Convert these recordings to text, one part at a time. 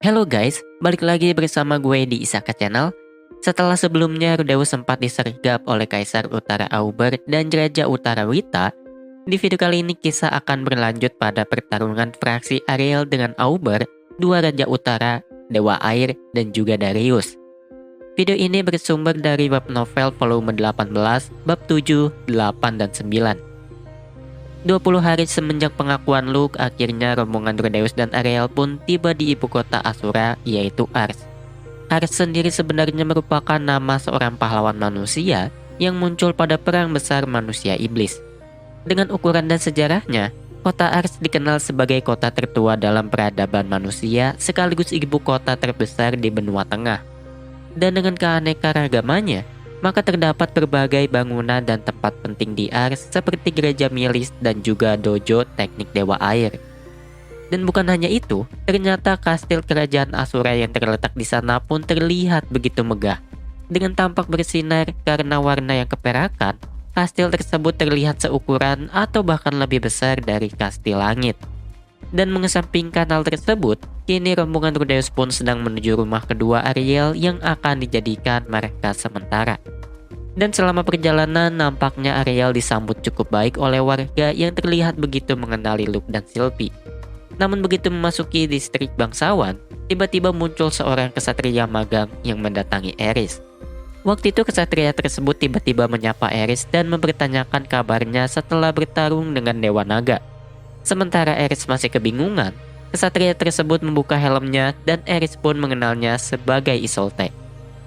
Hello guys, balik lagi bersama gue di Isaka Channel. Setelah sebelumnya Rudeus sempat disergap oleh Kaisar Utara Auber dan Raja Utara Wita, di video kali ini kisah akan berlanjut pada pertarungan fraksi Ariel dengan Auber, dua Raja Utara, Dewa Air, dan juga Darius. Video ini bersumber dari web novel volume 18, bab 7, 8, dan 9. 20 hari semenjak pengakuan Luke, akhirnya rombongan Rudeus dan Ariel pun tiba di ibu kota Asura, yaitu Ars. Ars sendiri sebenarnya merupakan nama seorang pahlawan manusia yang muncul pada perang besar manusia iblis. Dengan ukuran dan sejarahnya, kota Ars dikenal sebagai kota tertua dalam peradaban manusia sekaligus ibu kota terbesar di benua tengah. Dan dengan keanekaragamannya, maka terdapat berbagai bangunan dan tempat penting di Ars seperti gereja milis dan juga dojo teknik Dewa Air. Dan bukan hanya itu, ternyata kastil kerajaan Asura yang terletak di sana pun terlihat begitu megah. Dengan tampak bersinar karena warna yang keperakan, kastil tersebut terlihat seukuran atau bahkan lebih besar dari kastil langit. Dan mengesampingkan hal tersebut, kini rombongan Rudeus pun sedang menuju rumah kedua Ariel yang akan dijadikan markas sementara. Dan selama perjalanan, nampaknya Ariel disambut cukup baik oleh warga yang terlihat begitu mengenali Luke dan Sylvie. Namun begitu memasuki distrik bangsawan, tiba-tiba muncul seorang kesatria magang yang mendatangi Eris. Waktu itu kesatria tersebut tiba-tiba menyapa Eris dan mempertanyakan kabarnya setelah bertarung dengan Dewa Naga. Sementara Eris masih kebingungan, kesatria tersebut membuka helmnya dan Eris pun mengenalnya sebagai Isolde.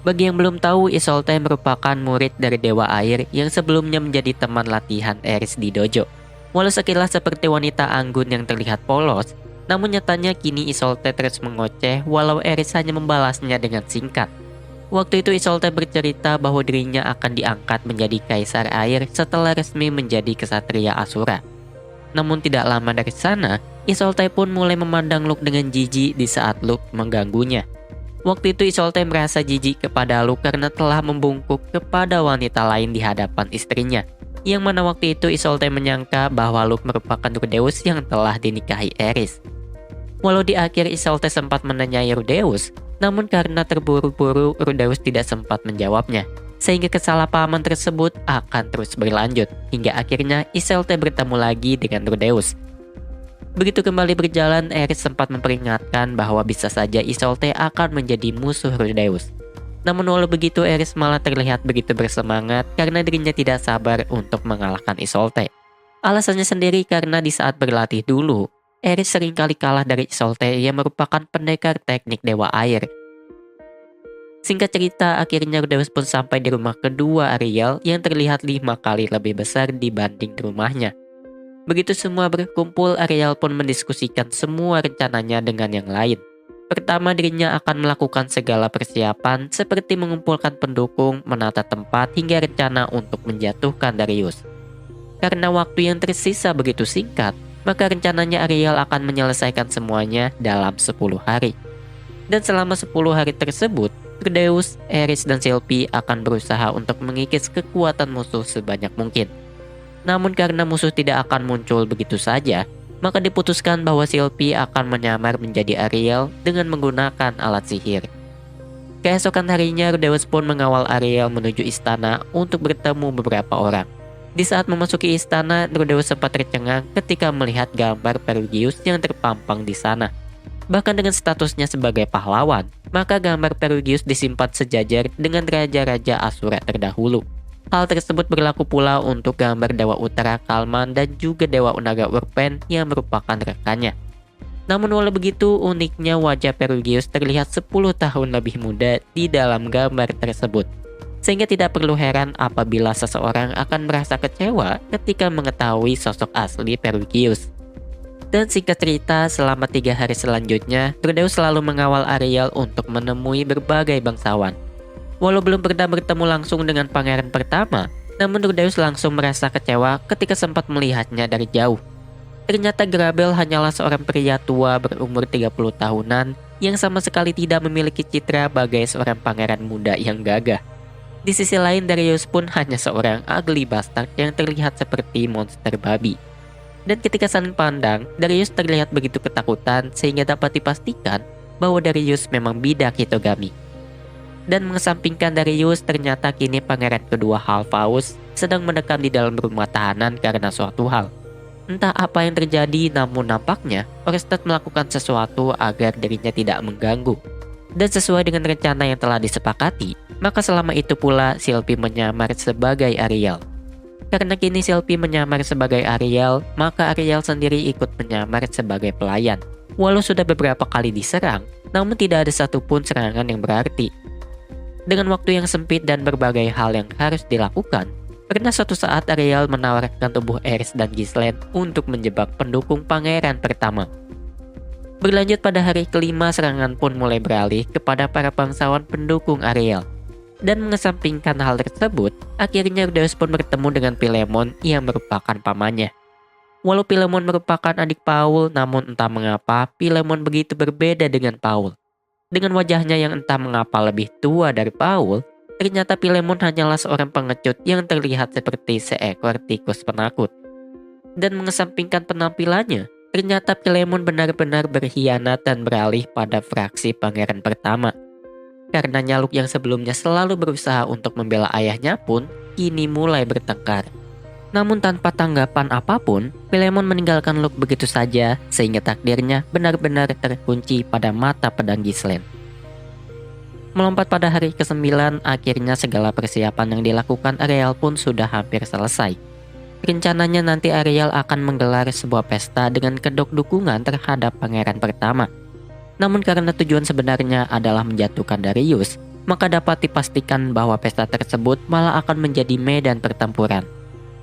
Bagi yang belum tahu, Isolde merupakan murid dari Dewa Air yang sebelumnya menjadi teman latihan Eris di dojo. Walau sekilas seperti wanita anggun yang terlihat polos, namun nyatanya kini Isolde terus mengoceh walau Eris hanya membalasnya dengan singkat. Waktu itu Isolde bercerita bahwa dirinya akan diangkat menjadi Kaisar Air setelah resmi menjadi kesatria Asura. Namun tidak lama dari sana, Isolde pun mulai memandang Luke dengan jijik di saat Luke mengganggunya. Waktu itu Isolde merasa jijik kepada Luke karena telah membungkuk kepada wanita lain di hadapan istrinya. Yang mana waktu itu Isolde menyangka bahwa Luke merupakan Rudeus yang telah dinikahi Eris. Walau di akhir Isolde sempat menanyai Rudeus, namun karena terburu-buru Rudeus tidak sempat menjawabnya. Sehingga kesalahpahaman tersebut akan terus berlanjut, hingga akhirnya Isolde bertemu lagi dengan Rudeus. Begitu kembali berjalan, Eris sempat memperingatkan bahwa bisa saja Isolde akan menjadi musuh Rudeus. Namun walau begitu, Eris malah terlihat begitu bersemangat karena dirinya tidak sabar untuk mengalahkan Isolde. Alasannya sendiri karena di saat berlatih dulu, Eris seringkali kalah dari Isolde yang merupakan pendekar teknik Dewa Air. Singkat cerita, akhirnya Rudeus pun sampai di rumah kedua Ariel yang terlihat 5 kali lebih besar dibanding rumahnya. Begitu semua berkumpul, Ariel pun mendiskusikan semua rencananya dengan yang lain. Pertama, dirinya akan melakukan segala persiapan seperti mengumpulkan pendukung, menata tempat, hingga rencana untuk menjatuhkan Darius. Karena waktu yang tersisa begitu singkat, maka rencananya Ariel akan menyelesaikan semuanya dalam 10 hari. Dan selama 10 hari tersebut, Rudeus, Eris, dan Sylvie akan berusaha untuk mengikis kekuatan musuh sebanyak mungkin. Namun karena musuh tidak akan muncul begitu saja, maka diputuskan bahwa Sylvie akan menyamar menjadi Ariel dengan menggunakan alat sihir. Keesokan harinya, Rudeus pun mengawal Ariel menuju istana untuk bertemu beberapa orang. Di saat memasuki istana, Rudeus sempat tercengang ketika melihat gambar Perugius yang terpampang di sana. Bahkan dengan statusnya sebagai pahlawan, maka gambar Perugius disimpan sejajar dengan raja-raja Asura terdahulu. Hal tersebut berlaku pula untuk gambar Dewa Utara Kalman dan juga Dewa Naga Urpen yang merupakan rekannya. Namun walau begitu, uniknya wajah Perugius terlihat 10 tahun lebih muda di dalam gambar tersebut. Sehingga tidak perlu heran apabila seseorang akan merasa kecewa ketika mengetahui sosok asli Perugius. Dan singkat cerita, selama 3 hari selanjutnya, Rudeus selalu mengawal Ariel untuk menemui berbagai bangsawan. Walau belum pernah bertemu langsung dengan pangeran pertama, namun Rudeus langsung merasa kecewa ketika sempat melihatnya dari jauh. Ternyata Grabel hanyalah seorang pria tua berumur 30 tahunan yang sama sekali tidak memiliki citra bagai seorang pangeran muda yang gagah. Di sisi lain, Darius pun hanya seorang ugly bastard yang terlihat seperti monster babi. Dan ketika saling pandang, Darius terlihat begitu ketakutan sehingga dapat dipastikan bahwa Darius memang bidak Hitogami. Dan mengesampingkan Darius, ternyata kini pangeran kedua Halfaus sedang mendekam di dalam rumah tahanan karena suatu hal. Entah apa yang terjadi, namun nampaknya Orested melakukan sesuatu agar dirinya tidak mengganggu. Dan sesuai dengan rencana yang telah disepakati, maka selama itu pula Sylvie menyamar sebagai Ariel. Karena kini Sylvie menyamar sebagai Ariel, maka Ariel sendiri ikut menyamar sebagai pelayan. Walau sudah beberapa kali diserang, namun tidak ada satupun serangan yang berarti. Dengan waktu yang sempit dan berbagai hal yang harus dilakukan, pernah suatu saat Ariel menawarkan tubuh Aerys dan Ghislaine untuk menjebak pendukung pangeran pertama. Berlanjut pada hari kelima, serangan pun mulai beralih kepada para bangsawan pendukung Ariel. Dan mengesampingkan hal tersebut, akhirnya Rudeus pun bertemu dengan Philemon yang merupakan pamannya. Walau Philemon merupakan adik Paul, namun entah mengapa Philemon begitu berbeda dengan Paul. Dengan wajahnya yang entah mengapa lebih tua dari Paul, ternyata Philemon hanyalah seorang pengecut yang terlihat seperti seekor tikus penakut. Dan mengesampingkan penampilannya, ternyata Philemon benar-benar berkhianat dan beralih pada fraksi pangeran pertama. Karena nyaluk yang sebelumnya selalu berusaha untuk membela ayahnya pun kini mulai bertengkar. Namun tanpa tanggapan apapun, Philemon meninggalkan Luke begitu saja sehingga takdirnya benar-benar terkunci pada mata pedang Ghislaine. Melompat pada hari ke-9, akhirnya segala persiapan yang dilakukan Ariel pun sudah hampir selesai. Rencananya nanti Ariel akan menggelar sebuah pesta dengan kedok dukungan terhadap pangeran pertama. Namun karena tujuan sebenarnya adalah menjatuhkan Darius, maka dapat dipastikan bahwa pesta tersebut malah akan menjadi medan pertempuran.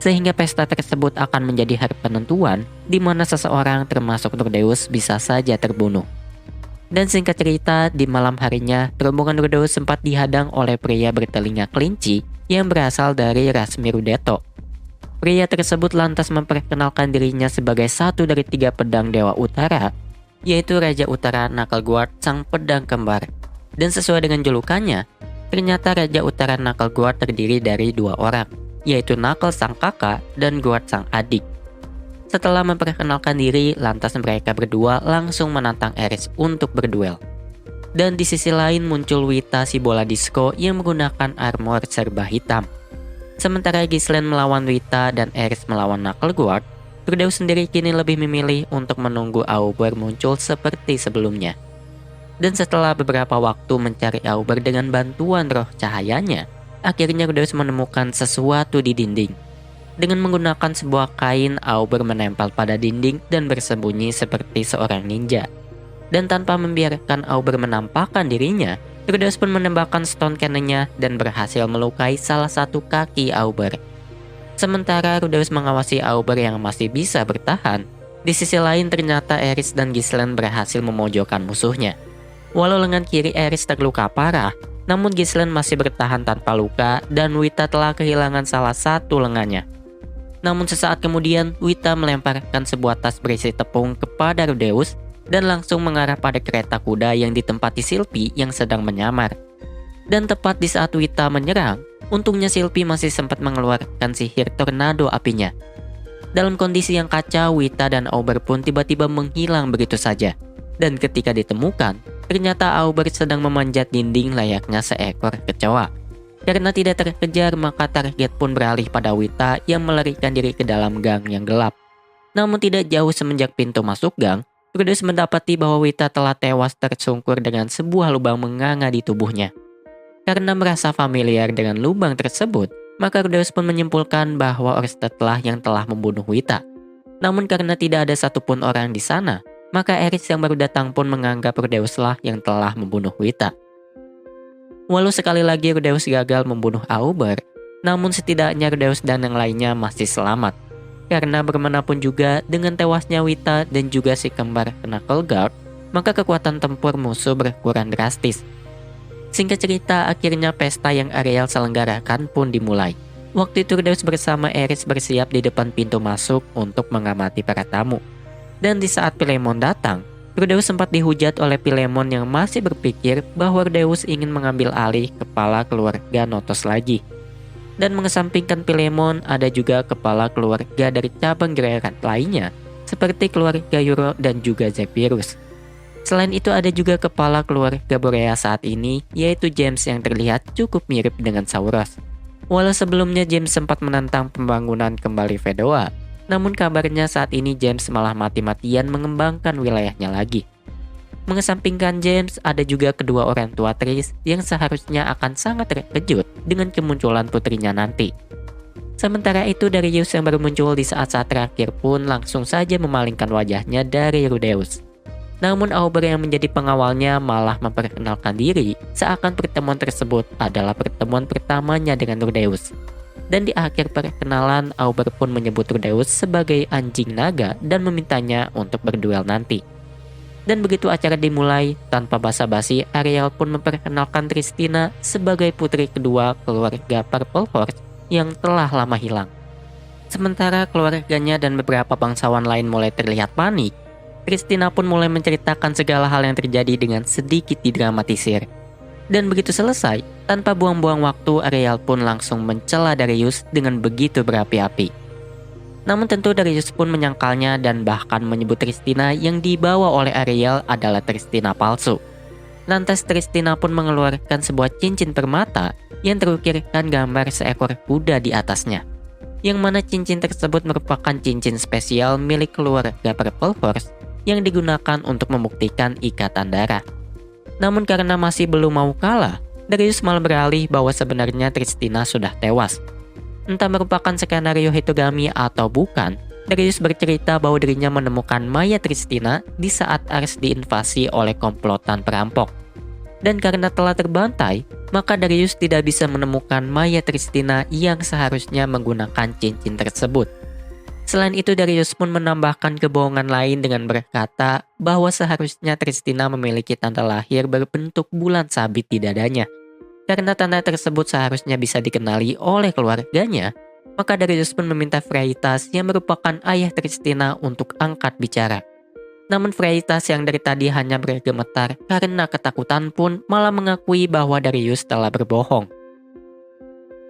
Sehingga pesta tersebut akan menjadi hari penentuan di mana seseorang termasuk Rudeus bisa saja terbunuh. Dan singkat cerita, di malam harinya, rombongan Rudeus sempat dihadang oleh pria bertelinga kelinci yang berasal dari Rasmi Rudeto. Pria tersebut lantas memperkenalkan dirinya sebagai satu dari 3 pedang Dewa Utara, yaitu Raja Utara Knuckleguard sang pedang kembar. Dan sesuai dengan julukannya, ternyata Raja Utara Knuckleguard terdiri dari 2 orang, yaitu Knuckles sang kakak dan Guard sang adik. Setelah memperkenalkan diri, lantas mereka berdua langsung menantang Aerys untuk berduel. Dan di sisi lain muncul Wita si bola disco yang menggunakan armor serba hitam. Sementara Ghislaine melawan Wita dan Aerys melawan Knuckleguard, Rudeus sendiri kini lebih memilih untuk menunggu Auber muncul seperti sebelumnya. Dan setelah beberapa waktu mencari Auber dengan bantuan roh cahayanya, akhirnya Rudeus menemukan sesuatu di dinding. Dengan menggunakan sebuah kain, Auber menempel pada dinding dan bersembunyi seperti seorang ninja. Dan tanpa membiarkan Auber menampakkan dirinya, Rudeus pun menembakkan stone cannon-nya dan berhasil melukai salah satu kaki Auber. Sementara Rudeus mengawasi Auber yang masih bisa bertahan, di sisi lain ternyata Aerys dan Ghislaine berhasil memojokkan musuhnya. Walau lengan kiri Aerys terluka parah, namun Ghislaine masih bertahan tanpa luka dan Wita telah kehilangan salah satu lengannya. Namun sesaat kemudian, Wita melemparkan sebuah tas berisi tepung kepada Rudeus dan langsung mengarah pada kereta kuda yang ditempati Sylvie yang sedang menyamar. Dan tepat di saat Wita menyerang, untungnya Sylvie masih sempat mengeluarkan sihir tornado apinya. Dalam kondisi yang kacau, Wita dan Auber pun tiba-tiba menghilang begitu saja. Dan ketika ditemukan, ternyata Auber sedang memanjat dinding layaknya seekor kecoa. Karena tidak terkejar, maka target pun beralih pada Wita yang melarikan diri ke dalam gang yang gelap. Namun tidak jauh semenjak pintu masuk gang, Rudeus mendapati bahwa Wita telah tewas tersungkur dengan sebuah lubang menganga di tubuhnya. Karena merasa familiar dengan lubang tersebut, maka Rudeus pun menyimpulkan bahwa Orested lah yang telah membunuh Wita. Namun karena tidak ada satupun orang di sana, maka Aerys yang baru datang pun menganggap Rudeus lah yang telah membunuh Wita. Walau sekali lagi Rudeus gagal membunuh Auber, namun setidaknya Rudeus dan yang lainnya masih selamat. Karena bagaimanapun juga dengan tewasnya Wita dan juga si kembar Knuckleguard, maka kekuatan tempur musuh berkurang drastis. Singkat cerita, akhirnya pesta yang Ariel selenggarakan pun dimulai. Waktu itu Rudeus bersama Aerys bersiap di depan pintu masuk untuk mengamati para tamu. Dan di saat Philemon datang, Rudeus sempat dihujat oleh Philemon yang masih berpikir bahwa Rudeus ingin mengambil alih kepala keluarga Notos lagi. Dan mengesampingkan Philemon, ada juga kepala keluarga dari cabang Geralt lainnya, seperti keluarga Euro dan juga Zephyrus. Selain itu ada juga kepala keluarga Borea saat ini, yaitu James yang terlihat cukup mirip dengan Sauros. Walau sebelumnya James sempat menantang pembangunan kembali Fedoa, namun kabarnya saat ini James malah mati-matian mengembangkan wilayahnya lagi. Mengesampingkan James, ada juga kedua orang tua Triss yang seharusnya akan sangat terkejut dengan kemunculan putrinya nanti. Sementara itu Darius yang baru muncul di saat-saat terakhir pun langsung saja memalingkan wajahnya dari Rudeus. Namun Auber yang menjadi pengawalnya malah memperkenalkan diri seakan pertemuan tersebut adalah pertemuan pertamanya dengan Rudeus. Dan di akhir perkenalan, Auber pun menyebut Rudeus sebagai anjing naga dan memintanya untuk berduel nanti. Dan begitu acara dimulai, tanpa basa-basi, Ariel pun memperkenalkan Tristina sebagai putri kedua keluarga Purple Horse yang telah lama hilang. Sementara keluarganya dan beberapa bangsawan lain mulai terlihat panik, Tristina pun mulai menceritakan segala hal yang terjadi dengan sedikit didramatisir. Dan begitu selesai, tanpa buang-buang waktu, Ariel pun langsung mencela Darius dengan begitu berapi-api. Namun tentu Darius pun menyangkalnya dan bahkan menyebut Tristina yang dibawa oleh Ariel adalah Tristina palsu. Lantas Tristina pun mengeluarkan sebuah cincin permata yang terukirkan gambar seekor kuda di atasnya. Yang mana cincin tersebut merupakan cincin spesial milik keluarga Purple Horse yang digunakan untuk membuktikan ikatan darah. Namun karena masih belum mau kalah, Darius malah beralih bahwa sebenarnya Tristina sudah tewas. Entah merupakan skenario Hitogami atau bukan, Darius bercerita bahwa dirinya menemukan mayat Tristina di saat Ars diinvasi oleh komplotan perampok. Dan karena telah terbantai, maka Darius tidak bisa menemukan mayat Tristina yang seharusnya menggunakan cincin tersebut. Selain itu Darius pun menambahkan kebohongan lain dengan berkata bahwa seharusnya Tristina memiliki tanda lahir berbentuk bulan sabit di dadanya. Karena tanda tersebut seharusnya bisa dikenali oleh keluarganya, maka Darius pun meminta Freitas yang merupakan ayah Tristina untuk angkat bicara. Namun Freitas yang dari tadi hanya bergemetar karena ketakutan pun malah mengakui bahwa Darius telah berbohong.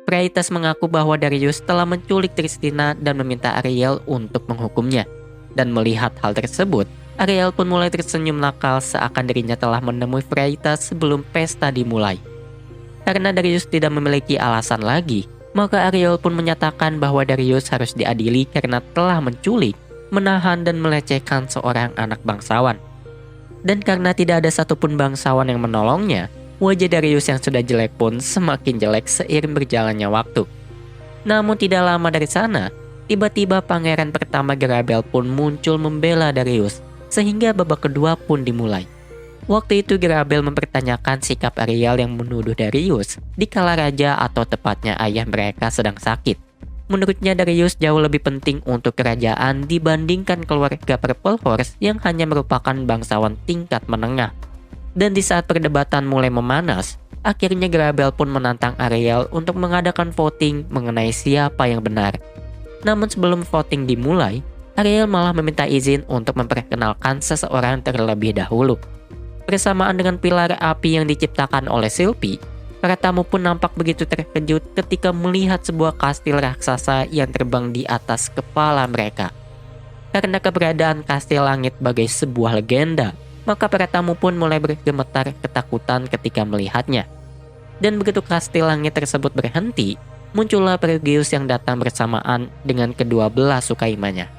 Freitas mengaku bahwa Darius telah menculik Tristina dan meminta Ariel untuk menghukumnya. Dan melihat hal tersebut, Ariel pun mulai tersenyum nakal seakan dirinya telah menemui Freitas sebelum pesta dimulai. Karena Darius tidak memiliki alasan lagi, maka Ariel pun menyatakan bahwa Darius harus diadili karena telah menculik, menahan dan melecehkan seorang anak bangsawan. Dan karena tidak ada satupun bangsawan yang menolongnya, wajah Darius yang sudah jelek pun semakin jelek seiring berjalannya waktu. Namun tidak lama dari sana, tiba-tiba pangeran pertama Garabel pun muncul membela Darius, sehingga babak kedua pun dimulai. Waktu itu Garabel mempertanyakan sikap Ariel yang menuduh Darius dikala raja atau tepatnya ayah mereka sedang sakit. Menurutnya Darius jauh lebih penting untuk kerajaan dibandingkan keluarga Purple Horse yang hanya merupakan bangsawan tingkat menengah. Dan di saat perdebatan mulai memanas, akhirnya Garabel pun menantang Ariel untuk mengadakan voting mengenai siapa yang benar. Namun sebelum voting dimulai, Ariel malah meminta izin untuk memperkenalkan seseorang terlebih dahulu. Bersamaan dengan pilar api yang diciptakan oleh Sylvie, para tamu pun nampak begitu terkejut ketika melihat sebuah kastil raksasa yang terbang di atas kepala mereka. Karena keberadaan kastil langit bagai sebuah legenda, maka para tamu pun mulai bergemetar ketakutan ketika melihatnya. Dan begitu kastil langit tersebut berhenti, muncullah Pelagius yang datang bersamaan dengan kedua belah sukaimanya.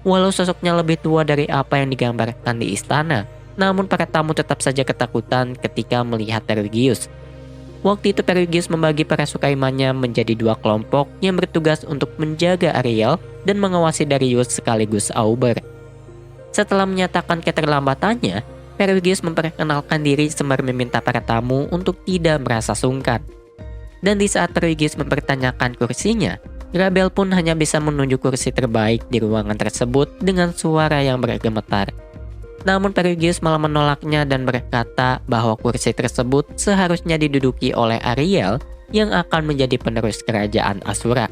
Walau sosoknya lebih tua dari apa yang digambarkan di istana, namun para tamu tetap saja ketakutan ketika melihat Pelagius. Waktu itu Pelagius membagi para sukaimanya menjadi dua kelompok yang bertugas untuk menjaga Ariel dan mengawasi Darius sekaligus Auber. Setelah menyatakan keterlambatannya, Pelagius memperkenalkan diri sembari meminta para tamu untuk tidak merasa sungkan. Dan di saat Pelagius mempertanyakan kursinya, Garabel pun hanya bisa menunjuk kursi terbaik di ruangan tersebut dengan suara yang bergemetar. Namun Pelagius malah menolaknya dan berkata bahwa kursi tersebut seharusnya diduduki oleh Ariel yang akan menjadi penerus kerajaan Asura.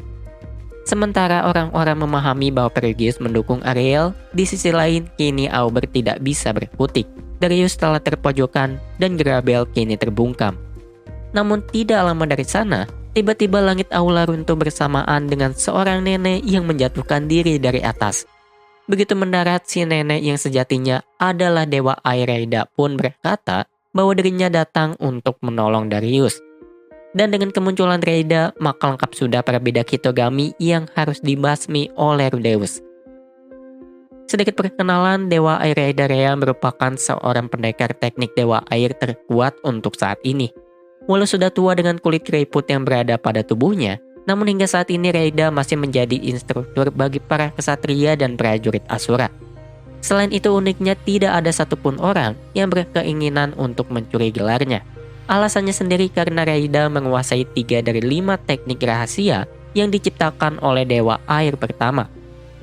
Sementara orang-orang memahami bahwa Pelagius mendukung Ariel, di sisi lain kini Auber tidak bisa berkutik. Darius telah terpojokkan dan Garabel kini terbungkam. Namun tidak lama dari sana, tiba-tiba langit aula runtuh bersamaan dengan seorang nenek yang menjatuhkan diri dari atas. Begitu mendarat, si nenek yang sejatinya adalah dewa air Reida pun berkata bahwa dirinya datang untuk menolong Darius. Dan dengan kemunculan Reida, maka lengkap sudah para bidak Hitogami yang harus dibasmi oleh Rudeus. Sedikit perkenalan, Dewa Air Reida Rea merupakan seorang pendekar teknik dewa air terkuat untuk saat ini. Walau sudah tua dengan kulit keriput yang berada pada tubuhnya, namun hingga saat ini Reida masih menjadi instruktur bagi para kesatria dan prajurit Asura. Selain itu uniknya tidak ada satupun orang yang berkeinginan untuk mencuri gelarnya. Alasannya sendiri karena Reida menguasai 3 dari 5 teknik rahasia yang diciptakan oleh Dewa Air pertama.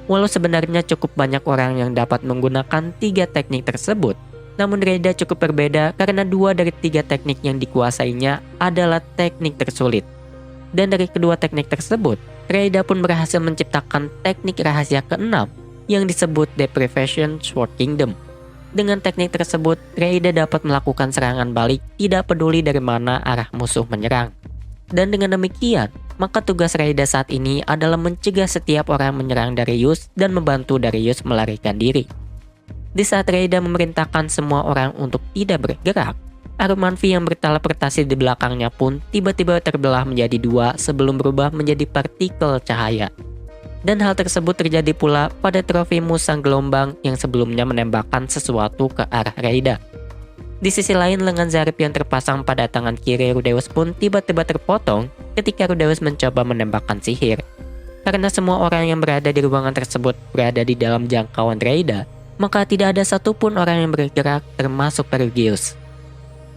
Walau sebenarnya cukup banyak orang yang dapat menggunakan 3 teknik tersebut, namun Reida cukup berbeda karena 2 dari 3 teknik yang dikuasainya adalah teknik tersulit. Dan dari kedua teknik tersebut, Reida pun berhasil menciptakan teknik rahasia ke-6 yang disebut Deprivation Sword Kingdom. Dengan teknik tersebut, Reida dapat melakukan serangan balik tidak peduli dari mana arah musuh menyerang. Dan dengan demikian, maka tugas Reida saat ini adalah mencegah setiap orang menyerang Darius dan membantu Darius melarikan diri. Di saat Reida memerintahkan semua orang untuk tidak bergerak, Arumanfi yang berteleportasi di belakangnya pun tiba-tiba terbelah menjadi 2 sebelum berubah menjadi partikel cahaya. Dan hal tersebut terjadi pula pada trofi musang gelombang yang sebelumnya menembakkan sesuatu ke arah Reida. Di sisi lain, lengan Zarip yang terpasang pada tangan kiri Rudeus pun tiba-tiba terpotong ketika Rudeus mencoba menembakkan sihir. Karena semua orang yang berada di ruangan tersebut berada di dalam jangkauan Reida, maka tidak ada satupun orang yang bergerak termasuk Perugius.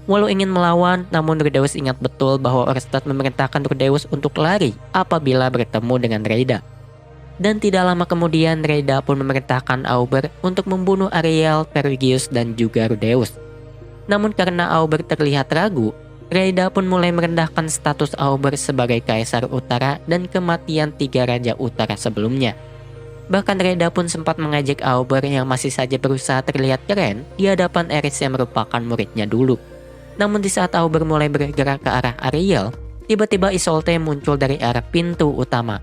Walau ingin melawan, namun Rudeus ingat betul bahwa Orsted memerintahkan Rudeus untuk lari apabila bertemu dengan Reida. Dan tidak lama kemudian Reida pun memerintahkan Auber untuk membunuh Ariel, Perugius, dan juga Rudeus. Namun karena Auber terlihat ragu, Reida pun mulai merendahkan status Auber sebagai Kaisar Utara dan kematian 3 Raja Utara sebelumnya. Bahkan Reida pun sempat mengajak Auber yang masih saja berusaha terlihat keren di hadapan Eris yang merupakan muridnya dulu. Namun di saat Auber mulai bergerak ke arah Ariel, tiba-tiba Isolde muncul dari arah pintu utama.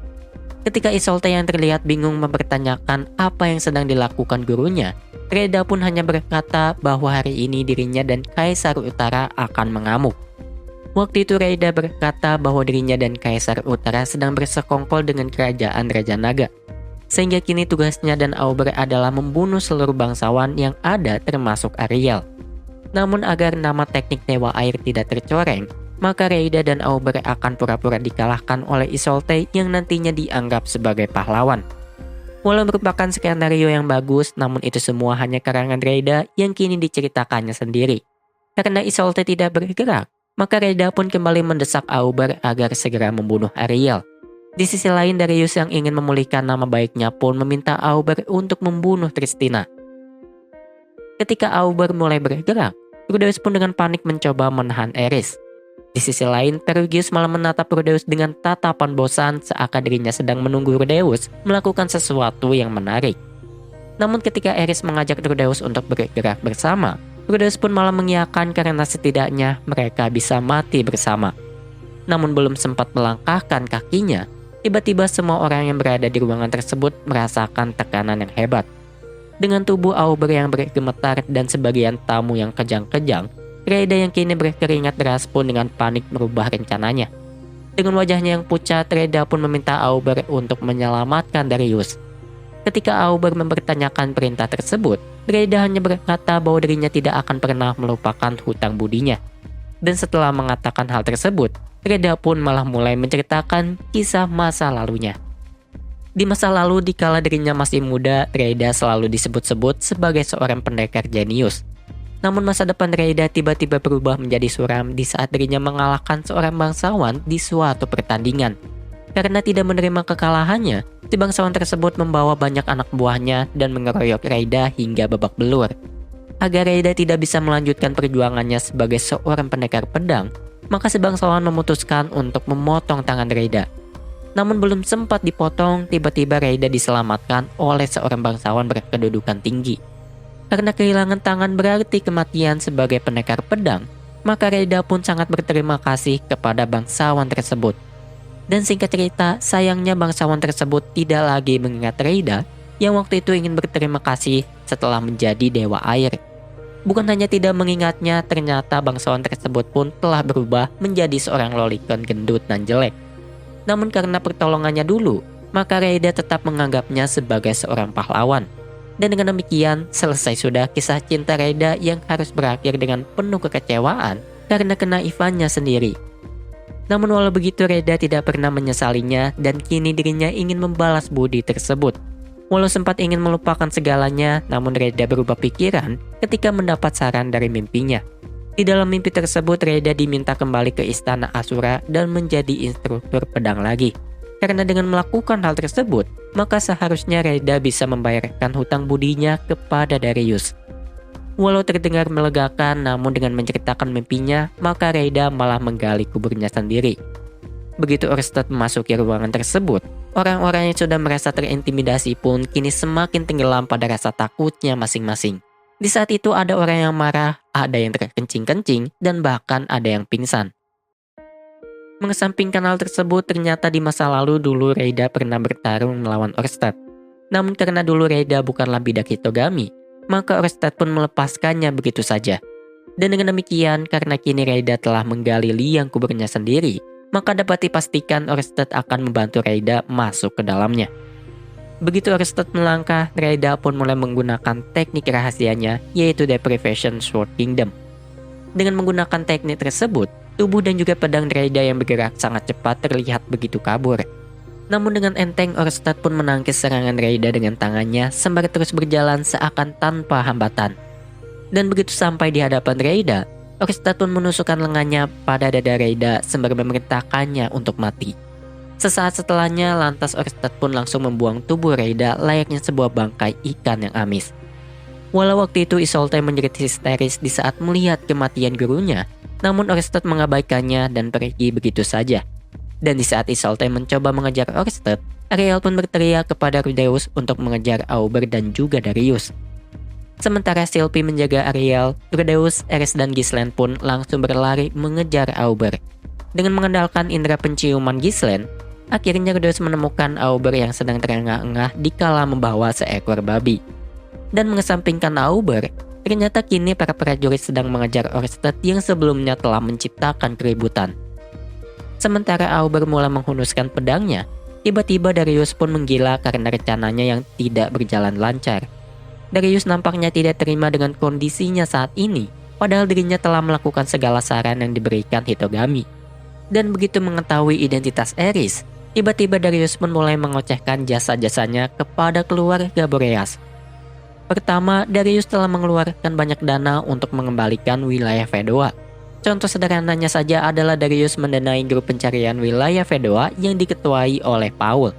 Ketika Isolde yang terlihat bingung mempertanyakan apa yang sedang dilakukan gurunya, Reida pun hanya berkata bahwa hari ini dirinya dan Kaisar Utara akan mengamuk. Waktu itu Reida berkata bahwa dirinya dan Kaisar Utara sedang bersekongkol dengan kerajaan Raja Naga. Sehingga kini tugasnya dan Auber adalah membunuh seluruh bangsawan yang ada termasuk Ariel. Namun agar nama teknik Dewa Air tidak tercoreng, maka Reida dan Auber akan pura-pura dikalahkan oleh Isolde yang nantinya dianggap sebagai pahlawan. Walau merupakan skenario yang bagus, namun itu semua hanya karangan Reida yang kini diceritakannya sendiri. Karena Isolde tidak bergerak, maka Reida pun kembali mendesak Auber agar segera membunuh Ariel. Di sisi lain, Darius yang ingin memulihkan nama baiknya pun meminta Auber untuk membunuh Tristina. Ketika Auber mulai bergerak, Rudeus pun dengan panik mencoba menahan Eris. Di sisi lain, Perugius malah menatap Rudeus dengan tatapan bosan seakan dirinya sedang menunggu Rudeus melakukan sesuatu yang menarik. Namun ketika Eris mengajak Rudeus untuk bergerak bersama, Rudeus pun malah mengiyakan karena setidaknya mereka bisa mati bersama. Namun belum sempat melangkahkan kakinya, tiba-tiba semua orang yang berada di ruangan tersebut merasakan tekanan yang hebat. Dengan tubuh Auber yang bergemetar dan sebagian tamu yang kejang-kejang, Reida yang kini berkeringat deras pun dengan panik merubah rencananya. Dengan wajahnya yang pucat, Reida pun meminta Auber untuk menyelamatkan Darius. Ketika Auber mempertanyakan perintah tersebut, Reida hanya berkata bahwa dirinya tidak akan pernah melupakan hutang budinya. Dan setelah mengatakan hal tersebut, Reida pun malah mulai menceritakan kisah masa lalunya. Di masa lalu, dikala dirinya masih muda, Reida selalu disebut-sebut sebagai seorang pendekar jenius. Namun masa depan Reida tiba-tiba berubah menjadi suram di saat dirinya mengalahkan seorang bangsawan di suatu pertandingan. Karena tidak menerima kekalahannya, si bangsawan tersebut membawa banyak anak buahnya dan mengeroyok Reida hingga babak belur. Agar Reida tidak bisa melanjutkan perjuangannya sebagai seorang pendekar pedang, maka si bangsawan memutuskan untuk memotong tangan Reida. Namun belum sempat dipotong, tiba-tiba Reida diselamatkan oleh seorang bangsawan berkedudukan tinggi. Karena kehilangan tangan berarti kematian sebagai pendekar pedang, maka Reida pun sangat berterima kasih kepada bangsawan tersebut. Dan singkat cerita, sayangnya bangsawan tersebut tidak lagi mengingat Reida yang waktu itu ingin berterima kasih setelah menjadi dewa air. Bukan hanya tidak mengingatnya, ternyata bangsawan tersebut pun telah berubah menjadi seorang lolicon gendut dan jelek. Namun karena pertolongannya dulu, maka Reida tetap menganggapnya sebagai seorang pahlawan. Dan dengan demikian, selesai sudah kisah cinta Reida yang harus berakhir dengan penuh kekecewaan karena kenaifannya sendiri. Namun walau begitu, Reida tidak pernah menyesalinya dan kini dirinya ingin membalas budi tersebut. Walau sempat ingin melupakan segalanya, namun Reida berubah pikiran ketika mendapat saran dari mimpinya. Di dalam mimpi tersebut, Reida diminta kembali ke istana Asura dan menjadi instruktur pedang lagi. Karena dengan melakukan hal tersebut, maka seharusnya Reida bisa membayarkan hutang budinya kepada Darius. Walau terdengar melegakan, namun dengan menceritakan mimpinya, maka Reida malah menggali kuburnya sendiri. Begitu Orsted memasuki ruangan tersebut, orang-orang yang sudah merasa terintimidasi pun kini semakin tenggelam pada rasa takutnya masing-masing. Di saat itu ada orang yang marah, ada yang terkencing-kencing, dan bahkan ada yang pingsan. Mengesampingkan hal tersebut, ternyata di masa lalu dulu Reida pernah bertarung melawan Orsted. Namun karena dulu Reida bukanlah bidak Hitogami, maka Orsted pun melepaskannya begitu saja. Dan dengan demikian, karena kini Reida telah menggali liang kuburnya sendiri, maka dapat dipastikan Orsted akan membantu Reida masuk ke dalamnya. Begitu Orsted melangkah, Reida pun mulai menggunakan teknik rahasianya, yaitu Deprivation Sword Kingdom. Dengan menggunakan teknik tersebut, tubuh dan juga pedang Reida yang bergerak sangat cepat terlihat begitu kabur. Namun dengan enteng, Orsted pun menangkis serangan Reida dengan tangannya sembari terus berjalan seakan tanpa hambatan. Dan begitu sampai di hadapan Reida, Orsted pun menusukkan lengannya pada dada Reida sembari memerintahkannya untuk mati. Sesaat setelahnya, lantas Orsted pun langsung membuang tubuh Reida layaknya sebuah bangkai ikan yang amis. Walau waktu itu Isolde menjerit histeris di saat melihat kematian gurunya, namun Orsted mengabaikannya dan pergi begitu saja. Dan di saat Isolde mencoba mengejar Orsted, Ariel pun berteriak kepada Rudeus untuk mengejar Auber dan juga Darius. Sementara Sylvie menjaga Ariel, Rudeus, Eris dan Ghislaine pun langsung berlari mengejar Auber. Dengan mengandalkan indera penciuman Ghislaine, akhirnya Rudeus menemukan Auber yang sedang terengah-engah dikala membawa seekor babi. Dan mengesampingkan Auber, ternyata kini para prajurit sedang mengejar Orsted yang sebelumnya telah menciptakan keributan. Sementara Auber mulai menghunuskan pedangnya, tiba-tiba Darius pun menggila karena rencananya yang tidak berjalan lancar. Darius nampaknya tidak terima dengan kondisinya saat ini, padahal dirinya telah melakukan segala saran yang diberikan Hitogami. Dan begitu mengetahui identitas Eris, tiba-tiba Darius pun mulai mengocehkan jasa-jasanya kepada keluarga Boreas. Pertama, Darius telah mengeluarkan banyak dana untuk mengembalikan wilayah Fedoa. Contoh sederhananya saja adalah Darius mendanai grup pencarian wilayah Fedoa yang diketuai oleh Paul.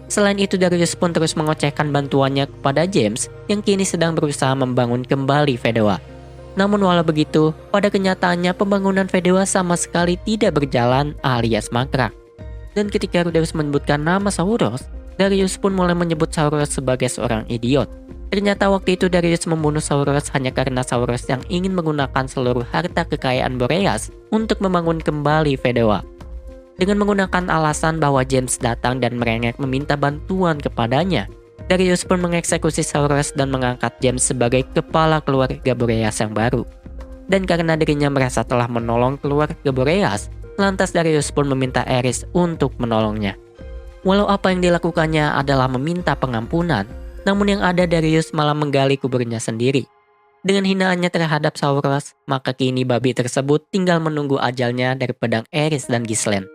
Selain itu, Darius pun terus mengocehkan bantuannya kepada James yang kini sedang berusaha membangun kembali Fedoa. Namun walau begitu, pada kenyataannya pembangunan Fedoa sama sekali tidak berjalan alias mangkrak. Dan ketika Rudeus menyebutkan nama Sauros, Darius pun mulai menyebut Sauros sebagai seorang idiot. Ternyata waktu itu Darius membunuh Sauros hanya karena Sauros yang ingin menggunakan seluruh harta kekayaan Boreas untuk membangun kembali Fedoa. Dengan menggunakan alasan bahwa James datang dan merengek meminta bantuan kepadanya, Darius pun mengeksekusi Sauros dan mengangkat James sebagai kepala keluarga Boreas yang baru. Dan karena dirinya merasa telah menolong keluarga Boreas, lantas Darius pun meminta Eris untuk menolongnya. Walau apa yang dilakukannya adalah meminta pengampunan, namun yang ada Darius malah menggali kuburnya sendiri. Dengan hinaannya terhadap Sauros, maka kini babi tersebut tinggal menunggu ajalnya dari pedang Eris dan Ghislaine.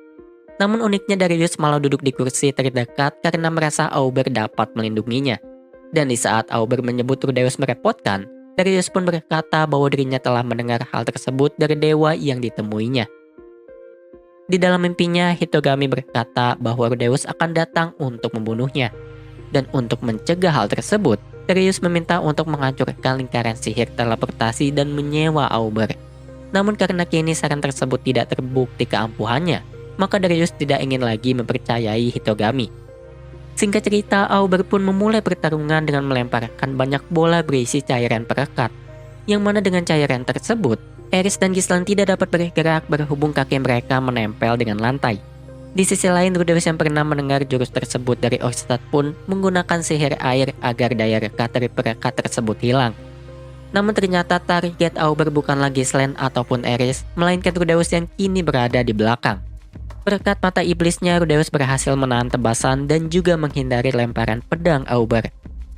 Namun uniknya Darius malah duduk di kursi terdekat karena merasa Auber dapat melindunginya. Dan di saat Auber menyebut Rudeus merepotkan, Darius pun berkata bahwa dirinya telah mendengar hal tersebut dari dewa yang ditemuinya. Di dalam mimpinya, Hitogami berkata bahwa Rudeus akan datang untuk membunuhnya. Dan untuk mencegah hal tersebut, Darius meminta untuk menghancurkan lingkaran sihir teleportasi dan menyewa Auber. Namun karena kini saran tersebut tidak terbukti keampuhannya, maka Darius tidak ingin lagi mempercayai Hitogami. Singkat cerita, Auber pun memulai pertarungan dengan melemparkan banyak bola berisi cairan perekat, yang mana dengan cairan tersebut, Eris dan Ghislaine tidak dapat bergerak berhubung kaki mereka menempel dengan lantai. Di sisi lain, Rudeus yang pernah mendengar jurus tersebut dari Orsted pun menggunakan sihir air agar daya reka dari perekat tersebut hilang. Namun ternyata target Auber bukan lagi Ghislaine ataupun Aerys, melainkan Rudeus yang kini berada di belakang. Berkat mata iblisnya, Rudeus berhasil menahan tebasan dan juga menghindari lemparan pedang Auber.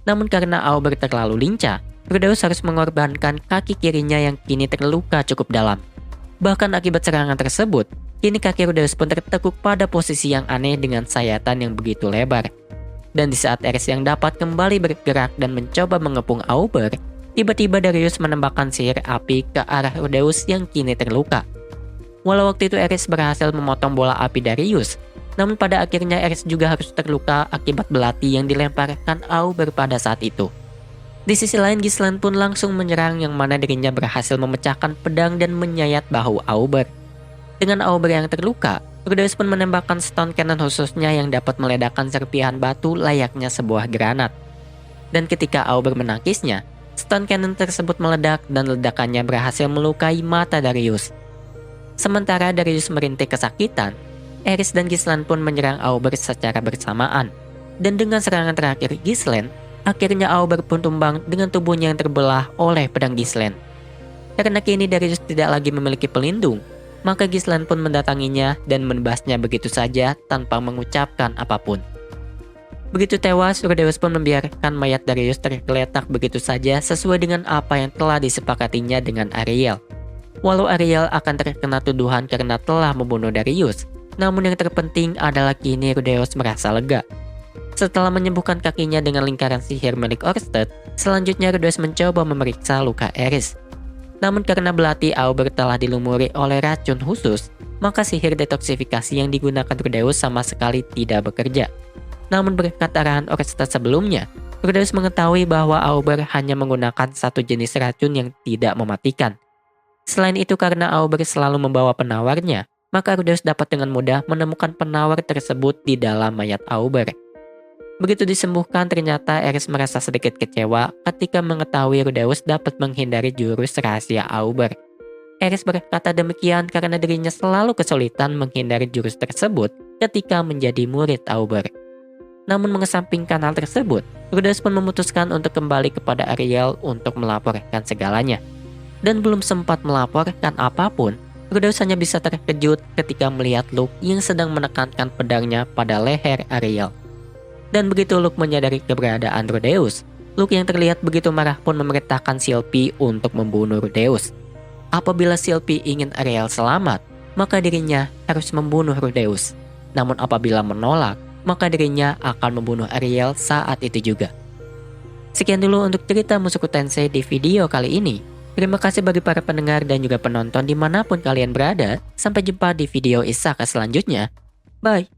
Namun karena Auber terlalu lincah, Rudeus harus mengorbankan kaki kirinya yang kini terluka cukup dalam. Bahkan akibat serangan tersebut, kini kaki Rudeus pun tertekuk pada posisi yang aneh dengan sayatan yang begitu lebar. Dan di saat Aerys yang dapat kembali bergerak dan mencoba mengepung Auber, tiba-tiba Darius menembakkan sihir api ke arah Rudeus yang kini terluka. Walau waktu itu Aerys berhasil memotong bola api Darius, namun pada akhirnya Aerys juga harus terluka akibat belati yang dilemparkan Auber pada saat itu. Di sisi lain, Ghislaine pun langsung menyerang yang mana dirinya berhasil memecahkan pedang dan menyayat bahu Auber. Dengan Auber yang terluka, Rudeus pun menembakkan stun cannon khususnya yang dapat meledakkan serpihan batu layaknya sebuah granat. Dan ketika Auber menangkisnya, stun cannon tersebut meledak dan ledakannya berhasil melukai mata Darius. Sementara Darius merintih kesakitan, Aerys dan Ghislaine pun menyerang Auber secara bersamaan. Dan dengan serangan terakhir Ghislaine, akhirnya Auber pun tumbang dengan tubuhnya yang terbelah oleh pedang Ghislaine. Karena kini Darius tidak lagi memiliki pelindung, maka Ghislaine pun mendatanginya dan menebasnya begitu saja tanpa mengucapkan apapun. Begitu tewas, Rudeus pun membiarkan mayat Darius tergeletak begitu saja sesuai dengan apa yang telah disepakatinya dengan Ariel. Walau Ariel akan terkena tuduhan karena telah membunuh Darius, namun yang terpenting adalah kini Rudeus merasa lega. Setelah menyembuhkan kakinya dengan lingkaran sihir milik Orsted, selanjutnya Rudeus mencoba memeriksa luka Aerys. Namun karena belati Auber telah dilumuri oleh racun khusus, maka sihir detoksifikasi yang digunakan Rudeus sama sekali tidak bekerja. Namun berkat arahan Orsted sebelumnya, Rudeus mengetahui bahwa Auber hanya menggunakan satu jenis racun yang tidak mematikan. Selain itu, karena Auber selalu membawa penawarnya, maka Rudeus dapat dengan mudah menemukan penawar tersebut di dalam mayat Auber. Begitu disembuhkan, ternyata Aerys merasa sedikit kecewa ketika mengetahui Rudeus dapat menghindari jurus rahasia Auber. Aerys berkata demikian karena dirinya selalu kesulitan menghindari jurus tersebut ketika menjadi murid Auber. Namun mengesampingkan hal tersebut, Rudeus pun memutuskan untuk kembali kepada Ariel untuk melaporkan segalanya. Dan belum sempat melaporkan apapun, Rudeus hanya bisa terkejut ketika melihat Luke yang sedang menekankan pedangnya pada leher Ariel. Dan begitu Luke menyadari keberadaan Rudeus, Luke yang terlihat begitu marah pun memerintahkan Sylvie untuk membunuh Rudeus. Apabila Sylvie ingin Ariel selamat, maka dirinya harus membunuh Rudeus. Namun apabila menolak, maka dirinya akan membunuh Ariel saat itu juga. Sekian dulu untuk cerita Mushoku Tensei di video kali ini. Terima kasih bagi para pendengar dan juga penonton dimanapun kalian berada. Sampai jumpa di video Isaka selanjutnya. Bye!